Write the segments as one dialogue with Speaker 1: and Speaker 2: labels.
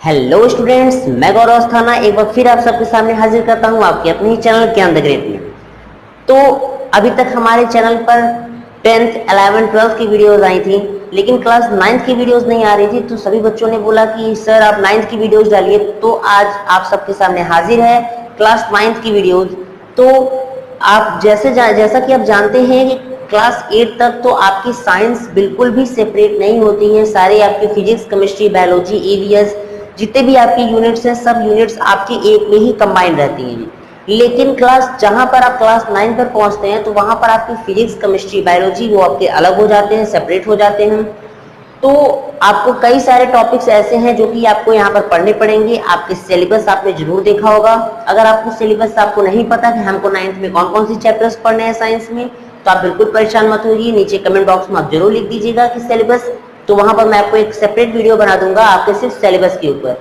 Speaker 1: Hello students, मैं गौरव अस्थाना एक बार फिर आप सबके सामने हाजिर करता हूं आपके अपने ही चैनल ज्ञान द ग्रेट में। तो अभी तक हमारे चैनल पर 10th, 11th, 12th की वीडियोस आई थी, लेकिन क्लास 9th की वीडियोस नहीं आ रही थी। तो सभी बच्चों ने बोला कि सर आप 9th की वीडियोस डालिए। तो आज आप सबके सामने हाजिर है क्लास 9th की वीडियोस। तो आप जैसा कि आप जानते हैं कि क्लास 8 तक तो आपकी साइंस बिल्कुल भी सेपरेट नहीं होती है। सारे आपके फिजिक्स, केमिस्ट्री, बायोलॉजी, ईवीएस जितने भी आपके यूनिट्स हैं, सब यूनिट्स आपकी एक में ही कंबाइंड रहती हैं। लेकिन जहां पर आप क्लास 9 पर पहुंचते हैं तो वहां पर आपकी फिजिक्स, केमिस्ट्री, बायोलॉजी वो आपके अलग हो जाते हैं, सेपरेट हो जाते हैं। तो आपको कई सारे टॉपिक्स ऐसे हैं जो कि आपको यहाँ पर पढ़ने पड़ेंगे। आपके सिलेबस आपने जरूर देखा होगा। अगर आपको सिलेबस आपको नहीं पता कि हमको 9th में कौन कौन सी चैप्टर्स पढ़ने हैं साइंस में, तो आप बिल्कुल परेशान मत होइए। नीचे कमेंट बॉक्स में आप जरूर लिख दीजिएगा कि सिलेबस, तो वहां पर मैं आपको एक सेपरेट वीडियो बना दूंगा आपके सिर्फ सिलेबस के ऊपर।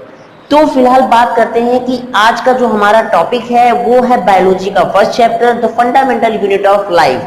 Speaker 1: तो फिलहाल बात करते हैं कि आज का जो हमारा टॉपिक है वो है बायोलॉजी का first chapter, the fundamental unit of life.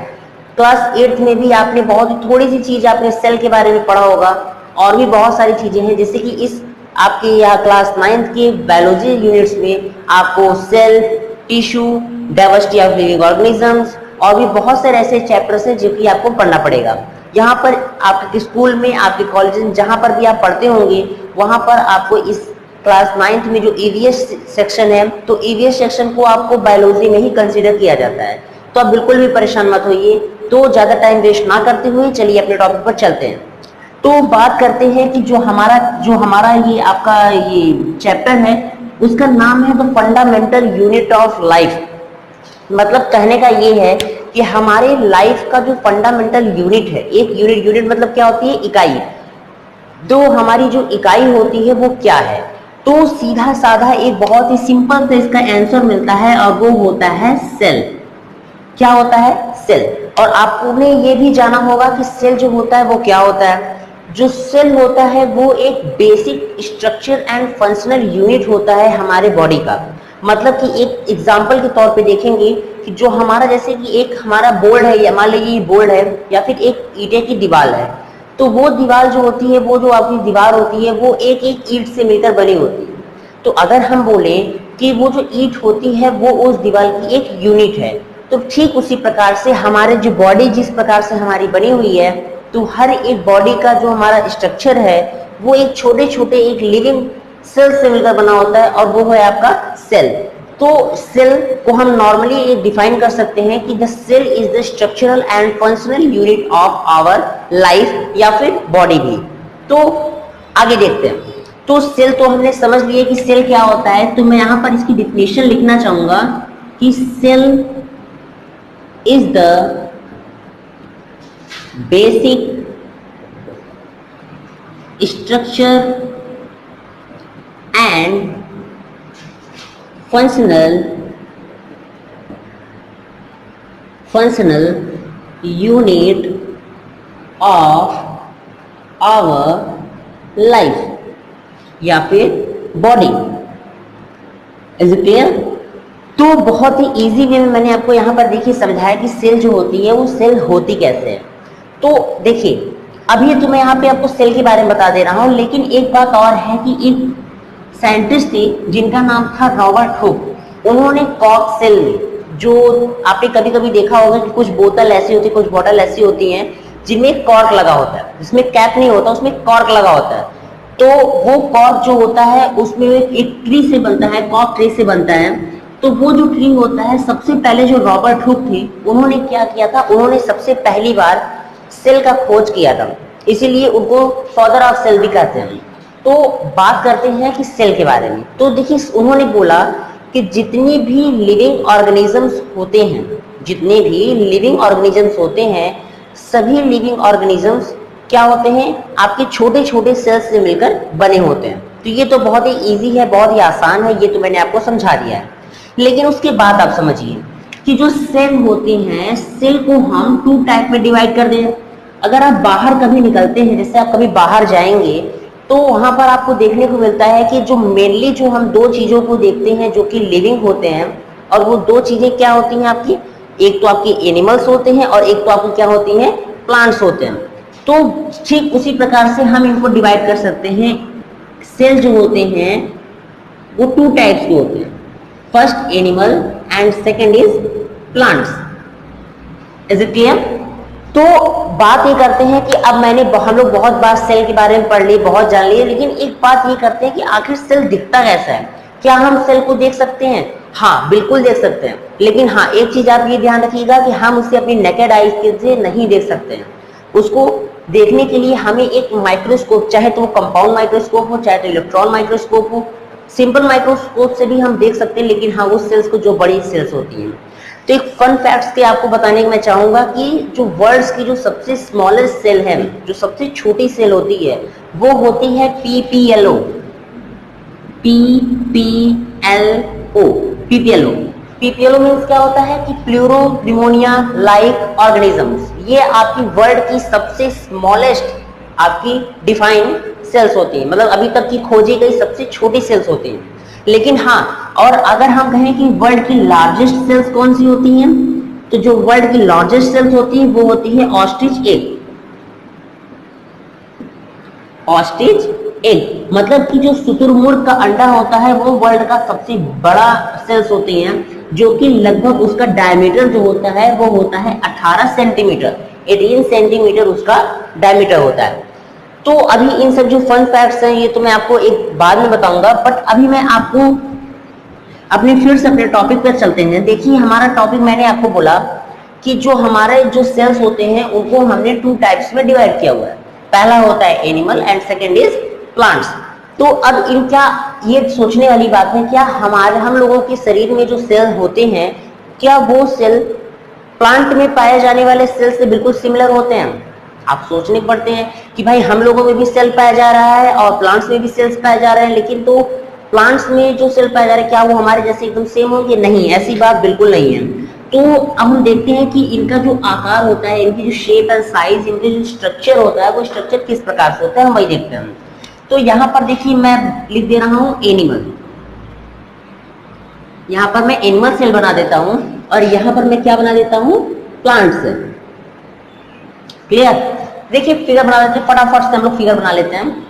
Speaker 1: Class 8th में भी आपने बहुत ही थोड़ी सी चीज आपने सेल के बारे में पढ़ा होगा, और भी बहुत सारी चीजें हैं जैसे कि इस आपके यहाँ क्लास 9th के बायोलॉजी यूनिट्स में आपको cell, tissue, diversity of living organisms और भी बहुत सारे ऐसे चैप्टर्स हैं जो कि आपको पढ़ना पड़ेगा। यहाँ पर आपके स्कूल में, आपके कॉलेज में, जहां पर भी आप पढ़ते होंगे वहां पर आपको इस क्लास 9th में जो ईवीएस सेक्शन है, तो ईवीएस सेक्शन को आपको बायोलॉजी में ही कंसीडर किया जाता है। तो आप बिल्कुल भी परेशान मत होइए। तो ज्यादा टाइम वेस्ट ना करते हुए चलिए अपने टॉपिक पर चलते हैं। तो बात करते हैं कि जो हमारा ये आपका ये चैप्टर है उसका नाम है the fundamental unit of life. मतलब कहने का ये है कि हमारे लाइफ का जो फंडामेंटल यूनिट है, एक यूनिट मतलब क्या होती है? इकाई। तो हमारी जो इकाई होती है वो क्या है? तो सीधा साधा एक बहुत ही सिंपल से इसका आंसर मिलता है और वो होता है सेल। क्या होता है? सेल। और आपने ये भी जाना होगा कि सेल जो होता है वो क्या होता है। जो सेल होता है वो एक basic structure and functional unit होता है हमारे बॉडी का। मतलब कि एक एग्जांपल के तौर पे देखेंगे कि जो हमारा, जैसे कि एक हमारा बोर्ड है, या मान लीजिए ये बोर्ड है या फिर एक ईंटे की दीवार है, तो वो दीवार जो होती है, वो जो आपकी दीवार होती है वो एक एक ईंट से मिलकर बनी होती है। तो अगर हम बोले कि वो जो ईंट होती है वो उस दीवार की एक यूनिट है, तो ठीक उसी प्रकार से हमारे जो बॉडी जिस प्रकार से हमारी बनी हुई है, तो हर एक बॉडी का जो हमारा स्ट्रक्चर है वो एक छोटे छोटे एक लिविंग सेल से मिलकर बना होता है, और वो है आपका सेल। तो सेल को हम नॉर्मली डिफाइन कर सकते हैं कि the cell is the structural and functional unit of our life या फिर बॉडी भी। तो आगे देखते हैं। तो सेल तो हमने समझ लिया कि सेल क्या होता है। तो मैं यहां पर इसकी डिफिनेशन लिखना चाहूंगा कि cell is the basic structure and functional unit of our life या फिर बॉडी। Is it clear? तो बहुत ही इजी वे में मैंने आपको यहाँ पर देखिए समझाया कि सेल जो होती है वो सेल होती कैसे है। तो देखिए अभी तो मैं यहाँ पे आपको सेल के बारे में बता दे रहा हूँ, लेकिन एक बात और है कि एक साइंटिस्ट थे जिनका नाम था रॉबर्ट हुक। उन्होंने कॉर्क सेल में, जो आपने कभी कभी देखा होगा कि कुछ बोतल ऐसी होती है, कुछ बॉटल ऐसी होती हैं जिनमें कॉर्क लगा होता है, जिसमें कैप नहीं होता, उसमें कॉर्क लगा होता है। तो वो कॉर्क जो होता है उसमें एक ट्री से बनता है, कॉर्क ट्री से बनता है। तो वो जो ट्री होता है, सबसे पहले जो रॉबर्ट हुक थे उन्होंने क्या किया था, उन्होंने सबसे पहली बार सेल का खोज किया था, इसीलिए उनको फादर ऑफ सेल भी कहते हैं। तो बात करते हैं कि सेल के बारे में। तो देखिए उन्होंने बोला कि जितनी भी लिविंग ऑर्गेनिजम्स होते हैं, जितने भी लिविंग ऑर्गेनिजम्स होते हैं, सभी लिविंग ऑर्गेनिजम्स क्या होते हैं? आपके छोटे छोटे सेल्स से मिलकर बने होते हैं। तो ये तो बहुत ही इजी है, बहुत ही आसान है, ये तो मैंने आपको समझा दिया है। लेकिन उसके बाद आप समझिए कि जो सेल होते हैं, सेल को हम 2 टाइप में डिवाइड कर दें। अगर आप बाहर कभी निकलते हैं, जैसे आप कभी बाहर जाएंगे, तो वहां पर आपको देखने को मिलता है कि जो मेनली जो हम 2 चीजों को देखते हैं जो कि लिविंग होते हैं, और वो 2 चीजें क्या होती हैं आपकी? एक तो आपकी एनिमल्स होते हैं और एक तो आपकी क्या होती हैं? प्लांट्स होते हैं। तो ठीक उसी प्रकार से हम इनको डिवाइड कर सकते हैं सेल जो होते हैं वो टू टाइप्स के होते हैं, first animal and second is plants. Is it clear? तो बात ये करते हैं कि अब हम लोग बहुत बार सेल के बारे में पढ़ ली, बहुत जान लिए, लेकिन एक बात ये करते हैं कि आखिर सेल दिखता कैसा है। क्या हम सेल को देख सकते हैं? हाँ, बिल्कुल देख सकते हैं, लेकिन हाँ, एक चीज आप ये ध्यान रखिएगा कि हम उसे अपनी नेकेड आईज से नहीं देख सकते हैं। उसको देखने के लिए हमें एक माइक्रोस्कोप, चाहे तो वो कंपाउंड माइक्रोस्कोप हो, चाहे तो इलेक्ट्रॉन माइक्रोस्कोप हो, सिंपल माइक्रोस्कोप से भी हम देख सकते हैं, लेकिन हाँ, वो सेल्स को जो बड़ी सेल्स होती हैं। तो एक फन फैक्ट्स के आपको बताने की मैं चाहूंगा कि जो वर्ल्ड की जो सबसे स्मॉलेस्ट सेल है, जो सबसे छोटी सेल होती है, वो होती है PPLO. PPLO PPLO PPLO means क्या होता है कि प्लूरो निमोनिया लाइक ऑर्गेनिजम्स। ये आपकी वर्ल्ड की सबसे स्मॉलेस्ट आपकी डिफाइन सेल्स होती है, मतलब अभी तक की खोजी गई सबसे छोटी सेल्स होती हैं। लेकिन हाँ, और अगर हम कहें कि वर्ल्ड की लार्जेस्ट सेल्स कौन सी होती हैं, तो जो वर्ल्ड की लार्जेस्ट सेल्स होती है वो होती है ऑस्ट्रिच एग। ऑस्ट्रिच एग मतलब कि जो शुतुरमुर्ग का अंडा होता है वो वर्ल्ड का सबसे बड़ा सेल्स होती हैं, जो कि लगभग उसका डायमीटर जो होता है वो होता है 18 सेंटीमीटर, 18 सेंटीमीटर उसका डायमीटर होता है। तो अभी इन सब जो फन फैक्ट्स हैं ये तो मैं आपको एक बाद में बताऊंगा, बट अभी मैं आपको अपने फिर से अपने टॉपिक पर चलते हैं। देखिए, हमारा टॉपिक मैंने आपको बोला कि जो हमारे जो सेल्स होते हैं उनको हमने टू टाइप्स में डिवाइड किया हुआ है। पहला होता है animal and second is plants. तो अब इनका ये सोचने वाली बात है, क्या हम लोगों के शरीर में जो सेल होते हैं, क्या वो सेल प्लांट में पाए जाने वाले सेल से बिल्कुल सिमिलर होते हैं? आप सोचने पड़ते हैं कि भाई हम लोगों में भी सेल पाया जा रहा है और प्लांट्स में भी सेल्स पाए जा रहे हैं, लेकिन तो प्लांट्स में जो सेल पाए जा रहे हैं क्या वो हमारे जैसे एकदम सेम होंगे? नहीं, ऐसी बात बिल्कुल नहीं है। तो अब हम देखते हैं कि इनका जो आकार होता है, इनकी जो शेप एंड साइज, इनके जो स्ट्रक्चर होता है वो स्ट्रक्चर किस प्रकार से होता है, हम वही देखते हैं। तो यहाँ पर देखिए मैं लिख दे रहा हूँ एनिमल, यहाँ पर मैं एनिमल सेल बना देता हूँ और यहाँ पर मैं क्या बना देता हूँ, प्लांट सेल। क्लियर? देखिए फिगर बना लेते हैं, फटाफट से हम लोग फिगर बना लेते हैं।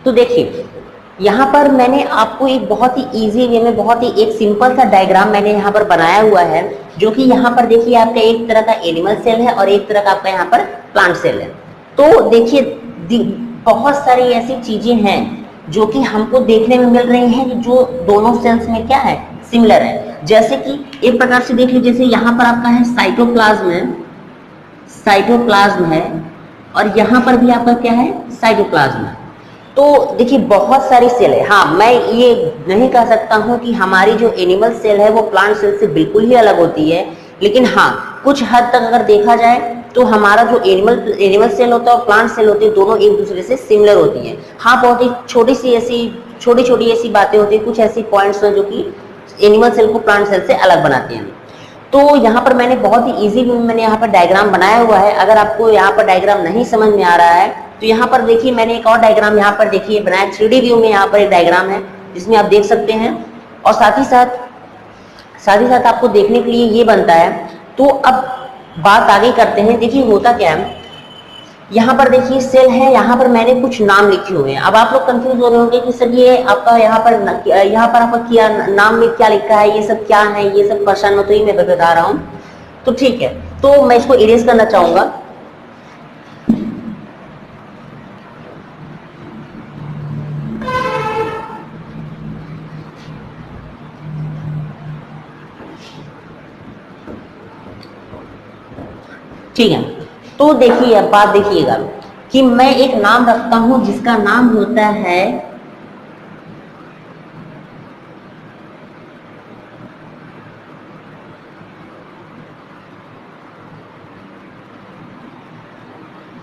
Speaker 1: तो देखिए यहाँ पर मैंने आपको एक बहुत ही इजी वे में, बहुत ही एक सिंपल सा डायग्राम मैंने यहाँ पर बनाया हुआ है, जो कि यहाँ पर देखिए आपका एक तरह का एनिमल सेल है और एक तरह का आपका यहाँ पर प्लांट सेल है। तो देखिए बहुत सारी ऐसी चीजें हैं जो कि हमको देखने में मिल रही हैं जो दोनों सेल्स में क्या है, सिमिलर है। जैसे कि एक प्रकार से देख लीजिए, जैसे यहाँ पर आपका है साइटोप्लाज्म है, साइटोप्लाज्म है, और यहाँ पर भी आपका क्या है, साइटोप्लाज्म है। तो देखिए बहुत सारी सेल है। हाँ, मैं ये नहीं कह सकता हूँ कि हमारी जो एनिमल सेल है वो प्लांट सेल से बिल्कुल ही अलग होती है, लेकिन हाँ कुछ हद तक अगर देखा जाए तो हमारा जो एनिमल सेल होता है और प्लांट सेल होती है, दोनों एक दूसरे से सिमिलर होती हैं। हाँ, बहुत ही छोटी छोटी ऐसी बातें होती है, कुछ ऐसी पॉइंट्स हैं जो कि एनिमल सेल को प्लांट सेल से अलग बनाते हैं। तो यहाँ पर मैंने बहुत ही इजी मैंने यहाँ पर डायग्राम बनाया हुआ है। अगर आपको यहाँ पर डायग्राम नहीं समझ में आ रहा है तो यहाँ पर देखिए मैंने एक और डायग्राम यहाँ पर देखिए बनाया, 3D व्यू में यहाँ पर एक डायग्राम है जिसमें आप देख सकते हैं, और साथ ही साथ आपको देखने के लिए ये बनता है। तो अब बात आगे करते हैं। देखिए होता क्या है, यहाँ पर देखिए सेल है, यहाँ पर मैंने कुछ नाम लिखे हुए हैं। अब आप लोग कंफ्यूज हो रहे होंगे कि सर ये आपका यहाँ पर आपका क्या नाम में क्या लिखा है, ये सब क्या है, ये सब परेशान मत होइए, मैं बता रहा हूँ। तो ठीक है, तो मैं इसको इरेज करना चाहूंगा। ठीक है, तो देखिए अब बात देखिएगा कि मैं एक नाम रखता हूं जिसका नाम होता है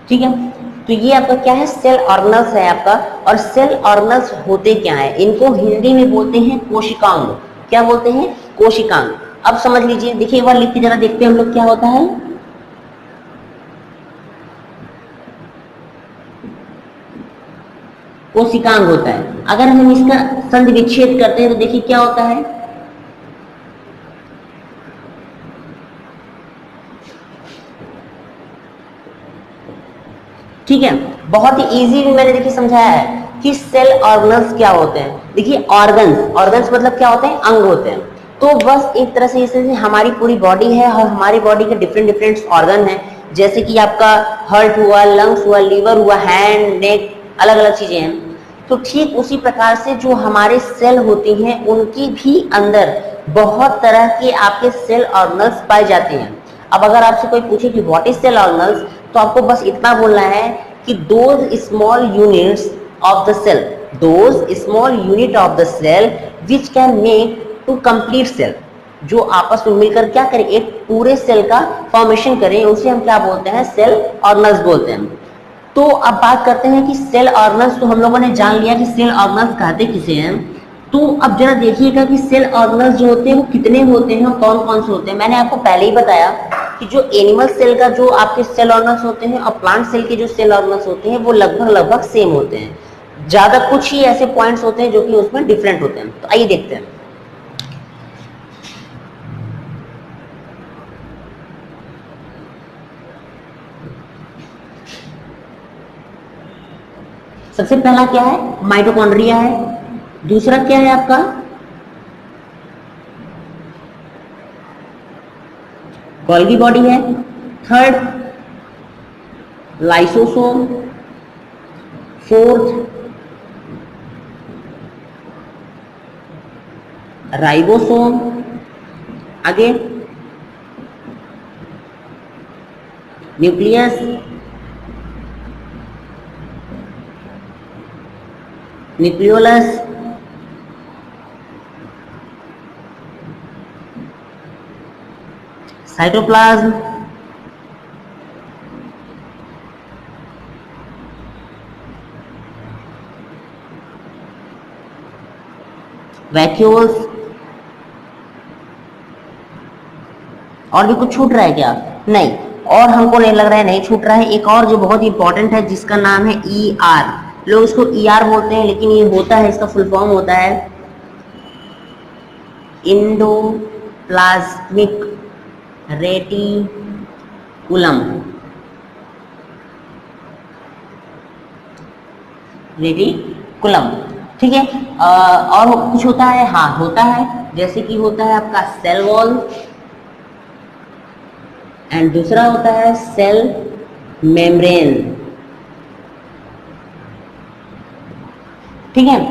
Speaker 1: ठीक है। तो ये आपका क्या है, सेल ऑर्गेनल्स है आपका। और सेल ऑर्गेनल्स होते क्या है, इनको हिंदी में बोलते हैं कोशिकांग। क्या बोलते हैं, कोशिकांग। अब समझ लीजिए, देखिए एक बार लिख के जरा देखते हैं हम लोग क्या होता है। कोशिकांग होता है। अगर हम इसका संधि विच्छेद करते हैं तो देखिए क्या होता है, ठीक है। बहुत ही इजी मैंने देखिए समझाया है कि सेल ऑर्गेनल्स क्या होते हैं। देखिए ऑर्गन्स मतलब क्या होते हैं, अंग होते हैं। तो बस एक तरह से जैसे हमारी पूरी बॉडी है और हमारी बॉडी के डिफरेंट ऑर्गन है, जैसे कि आपका हार्ट हुआ, लंग्स हुआ, लीवर हुआ, हैंड, नेक, अलग अलग चीजें हैं। तो ठीक उसी प्रकार से जो हमारे सेल होती हैं उनकी भी अंदर बहुत तरह के आपके सेल ऑर्गेनल्स पाए जाते हैं। अब अगर आपसे कोई पूछे कि व्हाट इज सेल ऑर्गेनल्स, तो आपको बस इतना बोलना है कि those small units of the cell, those small unit of the cell which can make to complete cell, जो आपस में मिलकर क्या करें, एक पूरे सेल का फॉर्मेशन करें, उसे हम क्या बोलते हैं, सेल ऑर्गेनल्स बोलते हैं। तो अब बात करते हैं कि सेल ऑर्गेनल्स, तो हम लोगों ने जान लिया कि सेल ऑर्गेनल्स कहते किसे हैं। तो अब जरा देखिएगा कि सेल ऑर्गेनल्स जो होते हैं वो कितने होते हैं और कौन कौन से होते हैं। मैंने आपको पहले ही बताया कि जो एनिमल सेल का जो आपके सेल ऑर्गेनल्स होते हैं और प्लांट सेल के जो सेल ऑर्गेनल्स होते हैं वो लगभग सेम होते हैं। ज्यादा कुछ ही ऐसे पॉइंट्स होते हैं जो कि उसमें डिफरेंट होते हैं। तो आइए देखते हैं। सबसे पहला क्या है, माइटोकॉन्ड्रिया है। दूसरा क्या है आपका, गोल्गी बॉडी है। Third lysosome. Fourth ribosome. आगे न्यूक्लियस, न्यूक्लियोलस, साइटोप्लाज्म, वैक्यूल्स। और भी कुछ छूट रहा है क्या, नहीं, और हमको नहीं लग रहा है नहीं छूट रहा है। एक और जो बहुत इंपॉर्टेंट है जिसका नाम है ER, लोग इसको ER बोलते हैं, लेकिन ये होता है, इसका फुल फॉर्म होता है इंडोप्लाज्मिक रेटिकुलम। रेटिकुलम कुलम, ठीक है। और कुछ होता है, हाँ होता है, जैसे कि होता है आपका सेल वॉल एंड दूसरा होता है सेल मेम्ब्रेन, ठीक है।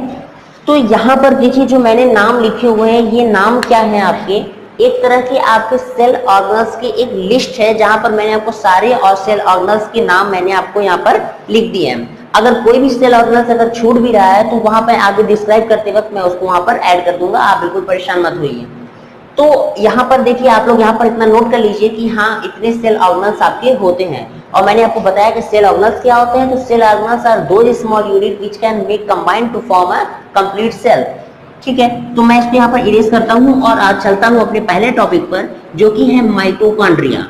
Speaker 1: तो यहाँ पर देखिए जो मैंने नाम लिखे हुए हैं, ये नाम क्या है आपके, एक तरह के आपके सेल ऑर्गेनल्स की एक लिस्ट है, जहां पर मैंने आपको सारे और सेल ऑर्गेनल्स के नाम मैंने आपको यहाँ पर लिख दिए हैं। अगर कोई भी सेल ऑर्गेनल्स अगर छूट भी रहा है तो वहां पर आगे डिस्क्राइब करते वक्त मैं उसको वहां पर ऐड कर दूंगा, आप बिल्कुल परेशान मत होइए। तो यहाँ पर देखिए आप लोग यहाँ पर इतना नोट कर लीजिए कि हाँ इतने सेल ऑर्गेनल्स आपके होते हैं। और मैंने आपको बताया कि सेल ऑर्गेनल्स क्या होते हैं, तो cell organelles are those small unit which can make combine to form a complete cell, ठीक है। तो मैं इसको यहाँ पर इरेज करता हूँ और आज चलता हूँ अपने पहले टॉपिक पर, जो कि है माइटोकॉन्ड्रिया,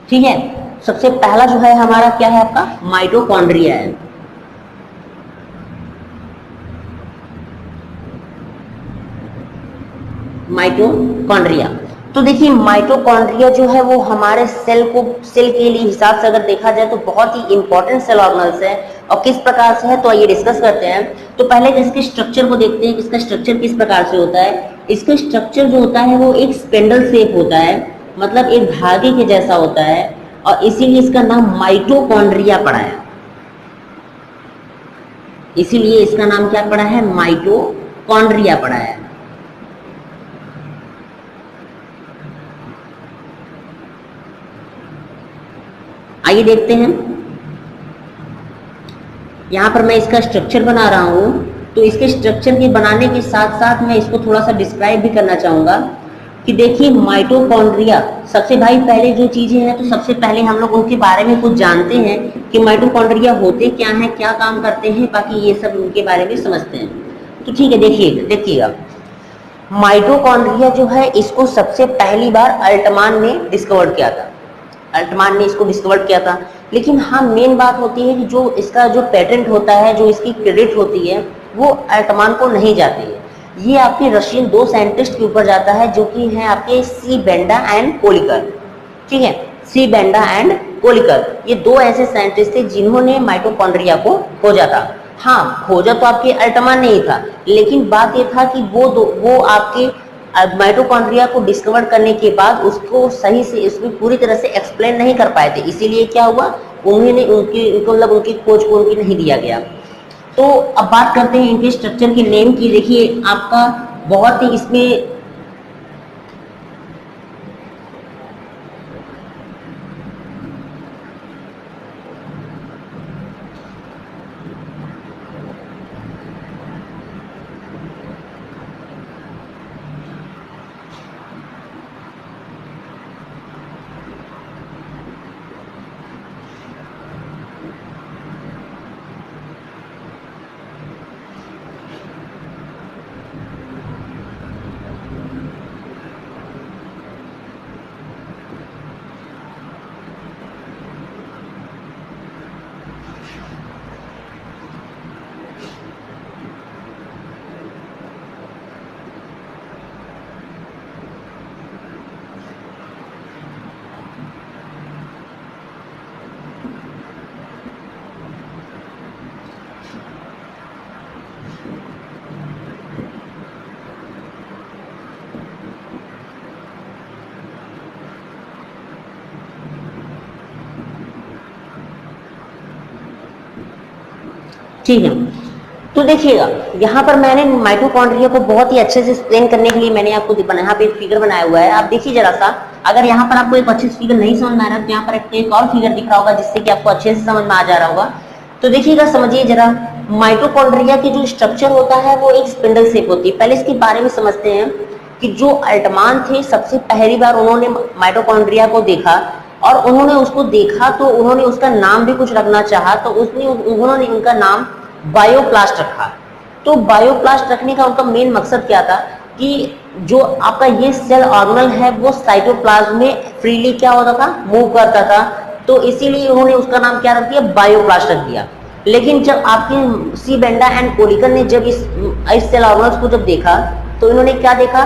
Speaker 1: ठीक है। सबसे पहला जो है हमारा क्या है, आपका माइटोकॉन्ड्रिया है। माइटोकॉन्ड्रिया, तो देखिए माइटोकॉन्ड्रिया जो है वो हमारे सेल के लिए हिसाब से अगर देखा जाए तो बहुत ही इंपॉर्टेंट सेल ऑर्गेनल्स है। और किस प्रकार से है तो आइए डिस्कस करते हैं। तो पहले इसके स्ट्रक्चर को देखते हैं कि इसका स्ट्रक्चर किस प्रकार से होता है। इसका स्ट्रक्चर जो होता है वो एक स्पिंडल शेप होता है, मतलब एक धागे के जैसा होता है, और इसीलिए इसका नाम माइटोकॉन्ड्रिया पड़ा है। इसीलिए इसका नाम क्या पड़ा है, माइटोकॉन्ड्रिया पड़ा है। आइए देखते हैं, यहां पर मैं इसका स्ट्रक्चर बना रहा हूं। तो इसके स्ट्रक्चर के बनाने के साथ साथ मैं इसको थोड़ा सा डिस्क्राइब भी करना चाहूंगा कि देखिए माइटोकॉन्ड्रिया, सबसे भाई पहले जो चीजें हैं तो सबसे पहले हम लोग उनके बारे में कुछ जानते हैं कि माइटोकॉन्ड्रिया होते क्या हैं, क्या काम करते हैं, बाकी ये सब उनके बारे में समझते हैं। तो ठीक है, देखिएगा माइटोकॉन्ड्रिया जो है इसको सबसे पहली बार अल्टमान ने डिस्कवर किया था। अल्टमान ने इसको डिस्कवर किया था। लेकिन हाँ मेन बात होती है कि जो इसका जो पेटेंट होता है, जो इसकी क्रेडिट होती है, वो अल्टमान को नहीं जाती है। ये आपके रशियन दो साइंटिस्ट के ऊपर जाता है, जो कि हैं आपके सी बेंडा एंड कोलिकर, ठीक है। सी बेंडा एंड कोलिकर, ये दो ऐसे साइंटिस्ट थे जिन्होंने माइटोकॉन्ड्रिया को खोजा था। हाँ खोजा तो आपके अल्टमान ने ही था, लेकिन बात ये था कि वो आपके माइटोकॉन्ड्रिया को डिस्कवर करने के बाद उसको सही से इसमें पूरी तरह से एक्सप्लेन नहीं कर पाए थे, इसीलिए क्या हुआ, उन्होंने मतलब उनकी खोज को उनकी नहीं दिया गया। तो अब बात करते हैं इनके स्ट्रक्चर के नेम की। देखिए आपका बहुत ही इसमें ठीक है। तो देखिएगा यहाँ पर मैंने माइटोकॉन्ड्रिया को बहुत ही अच्छे से एक्सप्लेन करने के लिए मैंने आपको यहाँ पे एक फिगर बनाया हुआ है। आप देखिए जरा सा, अगर यहाँ पर आपको एक अच्छे से फिगर नहीं समझ में आ रहा है तो यहाँ पर एक और फिगर दिख रहा होगा जिससे कि आपको अच्छे से समझ में आ जा रहा होगा। तो देखिएगा, समझिए जरा, माइटोकॉन्ड्रिया की जो स्ट्रक्चर होता है वो एक स्पिंडल शेप होती है। पहले इसके बारे में समझते हैं कि जो अल्टमान थे सबसे पहली बार उन्होंने माइटोकॉन्ड्रिया को देखा, और उन्होंने उसको देखा तो उन्होंने उसका नाम भी कुछ रखना चाहा, तो उन्होंने उनका नाम बायोप्लास्ट रखा। तो बायोप्लास्ट रखने का उनका मेन मकसद क्या था कि जो आपका ये सेल ऑर्गेनल है वो साइटोप्लाज्म में फ्रीली क्या होता था, मूव करता था, तो इसीलिए उन्होंने उसका नाम क्या रख दिया, बायोप्लास्ट रख दिया। लेकिन जब आपके सी बेंडा एंड कोलिकर ने जब इस सेल ऑर्गेनल्स को जब देखा तो इन्होंने क्या देखा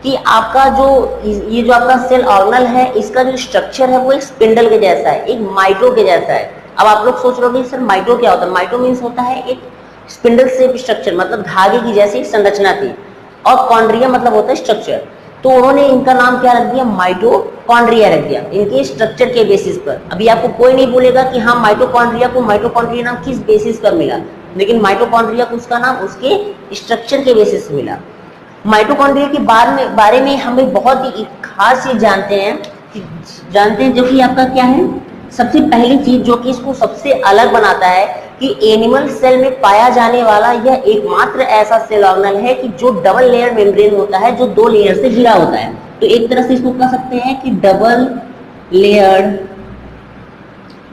Speaker 1: कि आपका जो ये जो आपका सेल ऑर्गेनल है, इसका जो स्ट्रक्चर है वो एक स्पिंडल के जैसा है, एक माइटो के जैसा है। अब आप लोग सोच रहे हो सर माइटो क्या होता है? माइटो मीन्स होता है एक स्पिंडल शेप स्ट्रक्चर, मतलब धागे की जैसी संरचना थी, और कॉन्ड्रिया मतलब होता है स्ट्रक्चर। तो उन्होंने इनका नाम क्या रख दिया? माइटोकॉन्ड्रिया रख दिया, इनके स्ट्रक्चर के बेसिस पर। अभी आपको कोई नहीं बोलेगा कि हाँ माइटोकॉन्ड्रिया को माइटोकॉन्ड्रिया नाम किस बेसिस पर मिला, लेकिन माइटोकॉन्ड्रिया को उसका नाम उसके स्ट्रक्चर के बेसिस से मिला। माइटोकॉन्ड्रिया के बारे में हमें बहुत ही खास चीज जानते हैं जो कि आपका क्या है, सबसे पहली चीज जो कि इसको सबसे अलग बनाता है कि एनिमल सेल में पाया जाने वाला यह एकमात्र ऐसा सेल ऑर्गेनल है कि जो डबल लेयर मेम्ब्रेन होता है, जो 2 लेयर से घिरा होता है। तो एक तरह से इसको कह सकते हैं कि डबल लेयर,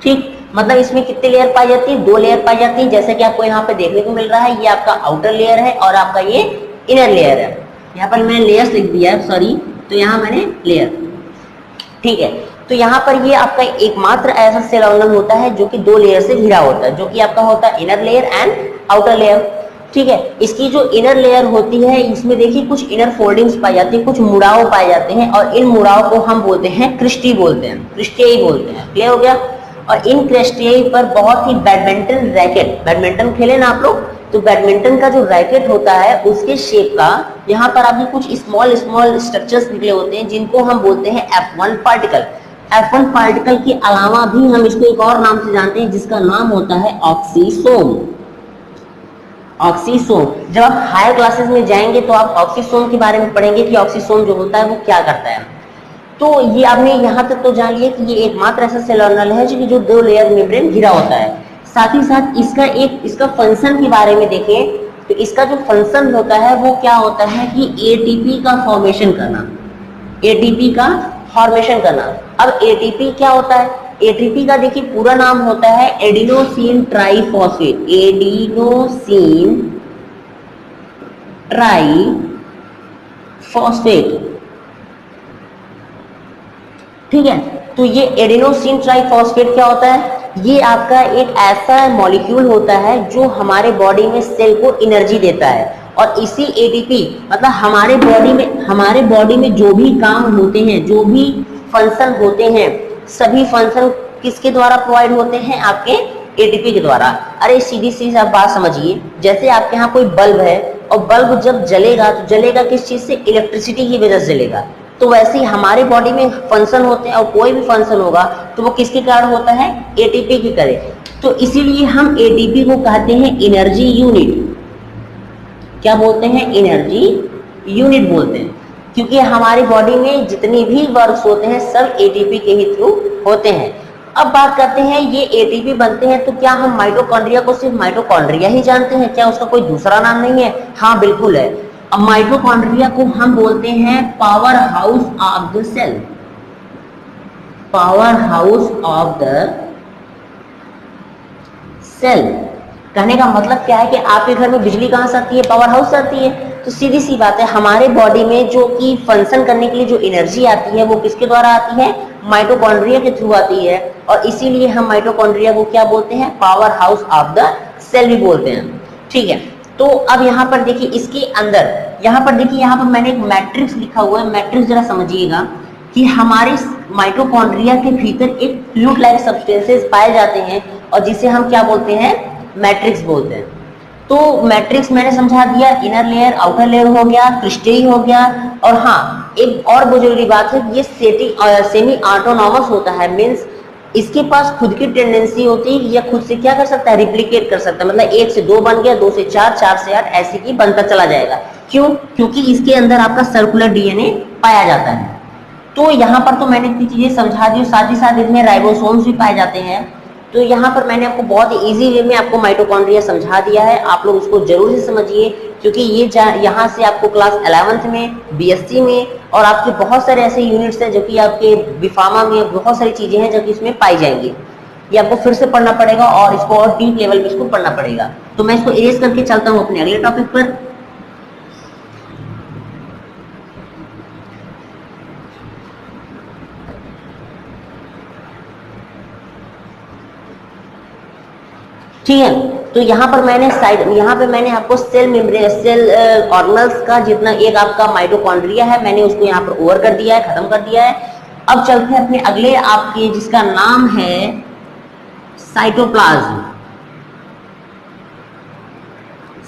Speaker 1: ठीक, मतलब इसमें कितने लेयर पाई जाती है? 2 लेयर पाई जाती है, जैसे कि आपको यहाँ पे देखने को मिल रहा है। ये आपका आउटर लेयर है और आपका ये इनर लेयर है। यहाँ पर मैंने लेयर्स लिख दिया है, सॉरी, तो यहाँ मैंने लेयर, ठीक है। तो यहाँ पर ये आपका एकमात्र ऐसा सेल ऑर्गेनल होता है जो कि 2 लेयर से घिरा होता है, जो कि आपका होता है inner layer and outer layer, ठीक है। इसकी जो इनर लेयर होती है, इसमें देखिए कुछ इनर फोल्डिंग्स पाई जाती है, कुछ मुड़ाव पाए जाते हैं, और इन मुड़ाव को हम बोलते हैं क्रिस्टी बोलते हैं, क्रिस्टियाई बोलते हैं। क्लियर हो गया? और इन क्रिस्टियाई पर बहुत ही बैडमिंटन रैकेट, बैडमिंटन खेले ना आप लोग, तो बैडमिंटन का जो रैकेट होता है उसके शेप का यहाँ पर आपके कुछ स्मॉल स्ट्रक्चर्स निकले होते हैं, जिनको हम बोलते हैं F1 पार्टिकल। F1 पार्टिकल के अलावा भी हम इसको एक और नाम से जानते हैं, जिसका नाम होता है ऑक्सीसोम। ऑक्सीसोम, जब आप हायर क्लासेस में जाएंगे तो आप ऑक्सीसोम के बारे में पढ़ेंगे कि ऑक्सीसोम जो होता है वो क्या करता है। तो ये आपने यहाँ तक तो जान लिया कि ये एकमात्र ऐसा सेल ऑर्गेनल है जो 2 लेयर मेम्ब्रेन घिरा होता है। साथ ही साथ इसका फंक्शन के बारे में देखें तो इसका जो फंक्शन होता है वो क्या होता है कि एटीपी का फॉर्मेशन करना, एटीपी का फॉर्मेशन करना। अब एटीपी क्या होता है? एटीपी का देखिए पूरा नाम होता है एडिनोसिन ट्राइफॉस्फेट, एडिनोसिन ट्राइफॉस्फेट, ठीक है। तो ये एडिनोसिन ट्राइफॉस्फेट क्या होता है? ये आपका एक ऐसा मॉलिक्यूल होता है जो हमारे बॉडी में सेल को एनर्जी देता है, और इसी एटीपी मतलब हमारे बॉडी में जो भी काम होते हैं, जो भी फंक्शन होते हैं, सभी फंक्शन किसके द्वारा प्रोवाइड होते हैं? आपके एटीपी के द्वारा। अरे सीधी सी आप बात समझिए, जैसे आपके यहाँ कोई बल्ब है और बल्ब जब जलेगा तो जलेगा किस चीज से? इलेक्ट्रिसिटी की वजह से जलेगा। तो वैसे ही हमारे बॉडी में फंक्शन होते हैं, और कोई भी फंक्शन होगा तो वो किसके कारण होता है? एटीपी के कारण। तो इसीलिए हम एटीपी को कहते हैं एनर्जी यूनिट। क्या बोलते हैं? एनर्जी यूनिट बोलते हैं, क्योंकि हमारी बॉडी में जितनी भी वर्क्स होते हैं सब एटीपी के ही थ्रू होते हैं। अब बात करते हैं ये एटीपी बनते हैं, तो क्या हम माइटोकॉन्ड्रिया को सिर्फ माइटोकॉन्ड्रिया ही जानते हैं? क्या उसका कोई दूसरा नाम नहीं है? हाँ बिल्कुल है। अब माइटोकॉन्ड्रिया को हम बोलते हैं power house of the cell, power house of the cell. कहने का मतलब क्या है कि आपके घर में बिजली कहां से आती है? पावर हाउस से आती है। तो सीधी सी बात है, हमारे बॉडी में जो कि फंक्शन करने के लिए जो एनर्जी आती है वो किसके द्वारा आती है? माइटोकॉन्ड्रिया के थ्रू आती है, और इसीलिए हम माइटोकॉन्ड्रिया को क्या बोलते हैं? Power house of the cell भी बोलते हैं, ठीक है। तो अब यहाँ पर देखिए इसके अंदर, यहाँ पर मैंने एक मैट्रिक्स लिखा हुआ है। मैट्रिक्स जरा समझिएगा कि हमारे माइटोकॉन्ड्रिया के भीतर एक फ्लूइड लाइक सब्सटेंसेस पाए जाते हैं, और जिसे हम क्या बोलते हैं? मैट्रिक्स बोलते हैं। तो मैट्रिक्स मैंने समझा दिया, इनर लेयर, आउटर लेयर हो गया, क्रिस्टल हो गया, और हाँ एक और बहुत जरूरी बात है, ये सेमी ऑटोनॉमस होता है, मीन्स इसके पास खुद की टेंडेंसी होती है, या खुद से क्या कर सकता है? रिप्लिकेट कर सकता है। मतलब 1 से 2 बन गया, 2 से 4, 4 से 8, ऐसे ही बनता चला जाएगा। क्यों? क्योंकि इसके अंदर आपका सर्कुलर डीएनए पाया जाता है। तो यहाँ पर तो मैंने इतनी चीजें समझा दी, साथ ही साथ इसमें राइबोसोम्स भी पाए जाते हैं। तो यहाँ पर मैंने आपको बहुत ही इजी वे में आपको माइटोकॉन्ड्रिया समझा दिया है। आप लोग उसको जरूर से समझिए, क्योंकि ये यहाँ से आपको क्लास 11th में, बीएससी में, और आपके बहुत सारे ऐसे यूनिट्स हैं जो कि आपके बीफार्मा में बहुत सारी चीजें हैं जो कि इसमें पाई जाएंगी। ये आपको फिर से पढ़ना पड़ेगा, और इसको और डीप लेवल में इसको पढ़ना पड़ेगा। तो मैं इसको इरेज करके चलता हूँ अपने अगले टॉपिक पर। ठीक है, तो यहाँ पर मैंने आपको सेल मेम्ब्रेन, सेल ऑर्गेनल्स का जितना एक आपका माइटोकॉन्ड्रिया है, मैंने उसको यहाँ पर ओवर कर दिया है, खत्म कर दिया है। अब चलते हैं अपने अगले आपके, जिसका नाम है साइटोप्लाज्म।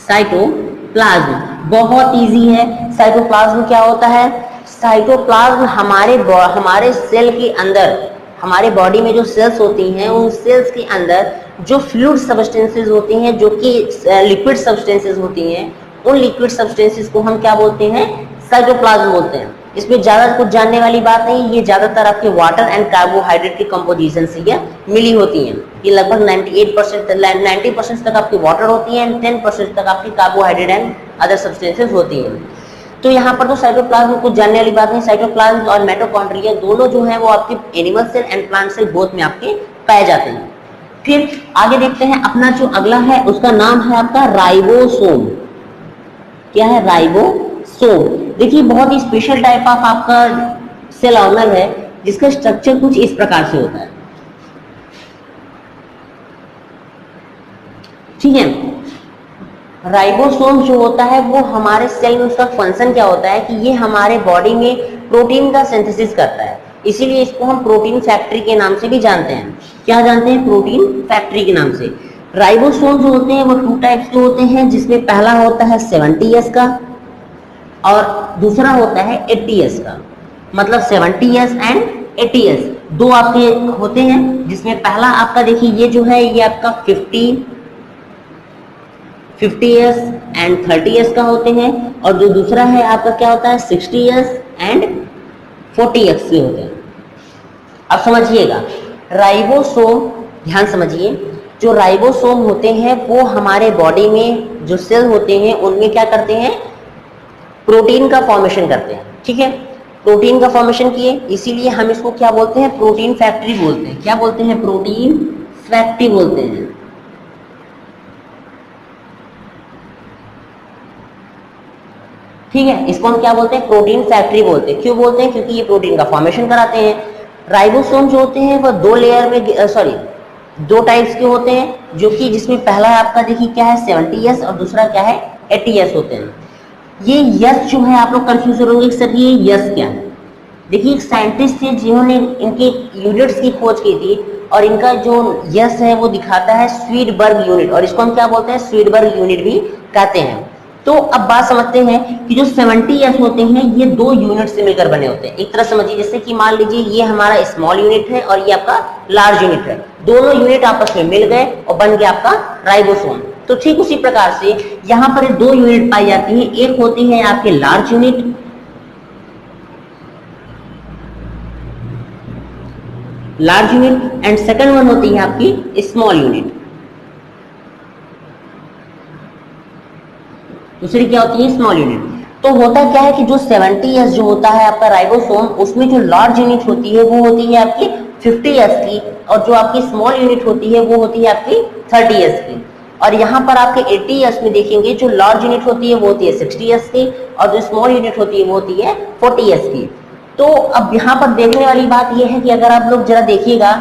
Speaker 1: साइटोप्लाज्म बहुत इजी है। साइटोप्लाज्म क्या होता है? साइटोप्लाज्म हमारे सेल के अंदर, हमारे बॉडी में जो सेल्स होती हैं उन सेल्स के अंदर जो फ्लूइड सब्सटेंसेस होती हैं, जो कि लिक्विड सब्सटेंसेस होती हैं, उन लिक्विड सब्सटेंसेस को हम क्या बोलते हैं? साइटोप्लाज्म बोलते हैं। इसमें ज्यादा कुछ जानने वाली बात नहीं, ये ज्यादातर आपके वाटर एंड कार्बोहाइड्रेट की कंपोजिशन से ये मिली होती हैं। ये लगभग 90% तक आपकी वाटर होती है एंड 10% तक आपकी कार्बोहाइड्रेट एंड अदर सब्सटेंसेस होती हैं। तो यहाँ पर तो साइटोप्लाज्म कुछ जानने वाली बात नहीं। साइटोप्लाज्म और माइटोकॉन्ड्रिया दोनों जो है वो आपके animal cell and plant cell both में आपके पाए जाते हैं। फिर आगे देखते हैं, अपना जो अगला है उसका नाम है आपका राइबोसोम। क्या है? राइबोसोम। देखिए बहुत ही स्पेशल टाइप ऑफ आपका सेल ऑर्गेनल है जिसका स्ट्रक्चर कुछ इस प्रकार से होता है। ठीक है, राइबोसोम जो होता है वो हमारे सेल में, उसका फंक्शन क्या होता है कि ये हमारे बॉडी में प्रोटीन का सिंथेसिस करता है, इसीलिए इसको हम प्रोटीन फैक्ट्री के नाम से भी जानते हैं। क्या जानते हैं? प्रोटीन फैक्ट्री के नाम से। राइबोसोम जो होते हैं वो 2 टाइप्स के होते हैं, जिसमें पहला होता है 70S का और दूसरा होता है 80S का। मतलब 70S एंड 80S दो आपके होते हैं, जिसमें पहला आपका देखिए ये जो है ये आपका 50S एंड 30S का होते हैं, और जो दूसरा है आपका क्या होता है 60S एंड 40S के होते हैं। अब समझिएगा, राइबोसोम ध्यान समझिए, जो राइबोसोम होते हैं वो हमारे बॉडी में जो सेल होते हैं उनमें क्या करते हैं? प्रोटीन का फॉर्मेशन करते हैं। ठीक है, प्रोटीन का फॉर्मेशन किए, इसीलिए हम इसको क्या बोलते हैं? प्रोटीन फैक्ट्री बोलते हैं। क्या बोलते हैं? प्रोटीन फैक्ट्री बोलते हैं। ठीक है, इसको हम क्या बोलते हैं? प्रोटीन फैक्ट्री बोलते हैं। क्यों बोलते हैं? क्योंकि ये प्रोटीन का फॉर्मेशन कराते हैं। राइबोसोम जो होते हैं वो दो टाइप्स के होते हैं, जो कि जिसमें पहला आपका देखिए क्या है 70S और दूसरा क्या है 80S होते हैं। ये यस जो है आप लोग कंफ्यूज होंगे सर ये यस क्या है? देखिए एक साइंटिस्ट थे जिन्होंने इनके यूनिट्स की खोज की थी, और इनका जो यस है वो दिखाता है स्वीडबर्ग यूनिट, और इसको हम क्या बोलते हैं? स्वीडबर्ग यूनिट भी कहते हैं। तो अब बात समझते हैं कि जो 70S होते हैं ये 2 यूनिट से मिलकर बने होते हैं। एक तरह समझिए, जैसे कि मान लीजिए ये हमारा स्मॉल यूनिट है और ये आपका लार्ज यूनिट है, दोनों यूनिट आपस में मिल गए और बन गया आपका राइबोसोम। तो ठीक उसी प्रकार से यहाँ पर 2 यूनिट पाई जाती है, एक होती है आपके large unit and second one होती है आपकी स्मॉल यूनिट। दूसरी क्या होती है? Small unit. तो होता क्या है कि जो 70S जो होता है आपका राइबोसोम, उसमें जो लार्ज यूनिट होती है वो होती है आपकी 50S की, और जो आपकी स्मॉल यूनिट होती है वो होती है आपकी 30S की। और यहाँ पर आपके 80S में देखेंगे जो लार्ज यूनिट होती है वो होती है 60S की, और जो स्मॉल यूनिट होती है वो होती है 40S की। तो अब यहाँ पर देखने वाली बात यह है कि अगर आप लोग जरा देखिएगा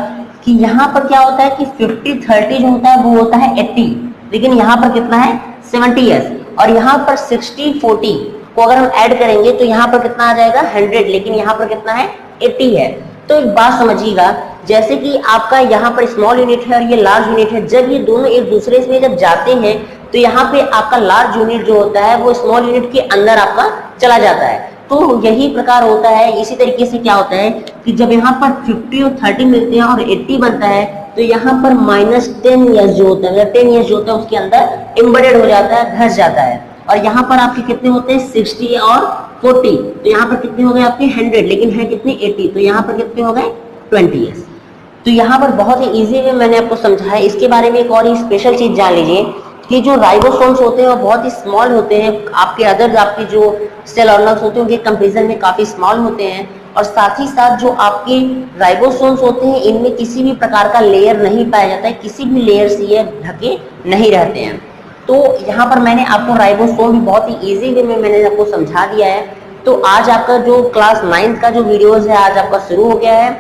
Speaker 1: कि यहाँ पर क्या होता है कि 50-30 जो होता है वो होता है 80, लेकिन यहाँ पर कितना है 70S, और यहाँ पर 60-40 को अगर हम ऐड करेंगे तो यहाँ पर कितना आ जाएगा 100, लेकिन यहाँ पर कितना है 80 है। तो एक बात समझिएगा, जैसे कि आपका यहाँ पर स्मॉल यूनिट है और ये लार्ज यूनिट है, जब ये दोनों एक दूसरे से जब जाते हैं तो यहाँ पे आपका लार्ज यूनिट जो होता है वो स्मॉल यूनिट के अंदर आपका चला जाता है। तो यही प्रकार होता है। इसी तरीके से क्या होता है कि जब यहाँ पर 50 और 30 मिलते हैं और 80 बनता है, तो यहाँ पर -10S जो होता है, 10S जो होता है उसके अंदर एम्बेडेड हो जाता है, धस जाता है। और यहाँ पर आपके कितने होते हैं 60 और 40, तो यहाँ पर कितने हो गए आपके 100, लेकिन है कितने 80, तो यहाँ पर कितने हो गए 20S। तो यहाँ पर बहुत ही इजी वे मैंने आपको समझाया। इसके बारे में एक और ही स्पेशल चीज जान लीजिए कि जो राइबोसोम्स होते हैं वो बहुत ही स्मॉल होते हैं, आपके जो सेल ऑर्गेनल्स होते हैं उनके कंपेरिजन में काफी स्मॉल होते हैं, और साथ ही साथ जो आपके राइबोसोम्स होते हैं इनमें किसी भी प्रकार का लेयर नहीं पाया जाता है, किसी भी लेयर से ये ढके नहीं रहते हैं। तो यहाँ पर मैंने आपको राइबोसोम भी बहुत ही इजी वे में मैंने आपको समझा दिया है। तो आज आपका जो क्लास 9th का जो वीडियोस है आज आपका शुरू हो गया है।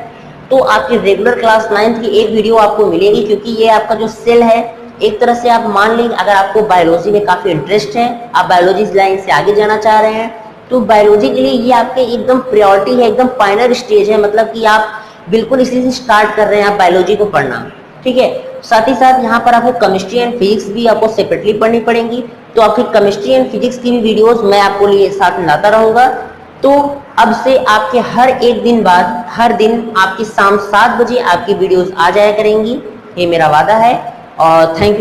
Speaker 1: तो आपकी रेगुलर क्लास 9th की एक वीडियो आपको मिलेगी, क्योंकि ये आपका जो सेल है एक तरह से आप मान लीजिए अगर आपको बायोलॉजी में काफी इंटरेस्ट है, आप बायोलॉजी लाइन से आगे जाना चाह रहे हैं, तो बायोलॉजी के लिए ये आपके एकदम प्रायोरिटी है, एकदम फाइनल स्टेज है। मतलब कि आप बिल्कुल इसी से स्टार्ट कर रहे हैं आप बायोलॉजी को पढ़ना, ठीक है। साथ ही साथ यहाँ पर आपको केमिस्ट्री एंड फिजिक्स भी आपको सेपरेटली पढ़नी पड़ेंगी। तो आपकी केमिस्ट्री एंड फिजिक्स की भी वीडियोस मैं आपको लिए साथ में लाता रहूंगा। तो अब से आपके हर एक दिन बाद हर दिन आपकी शाम 7 बजे आपकी वीडियोस आ जाया करेंगी, ये मेरा वादा है। और थैंक यू।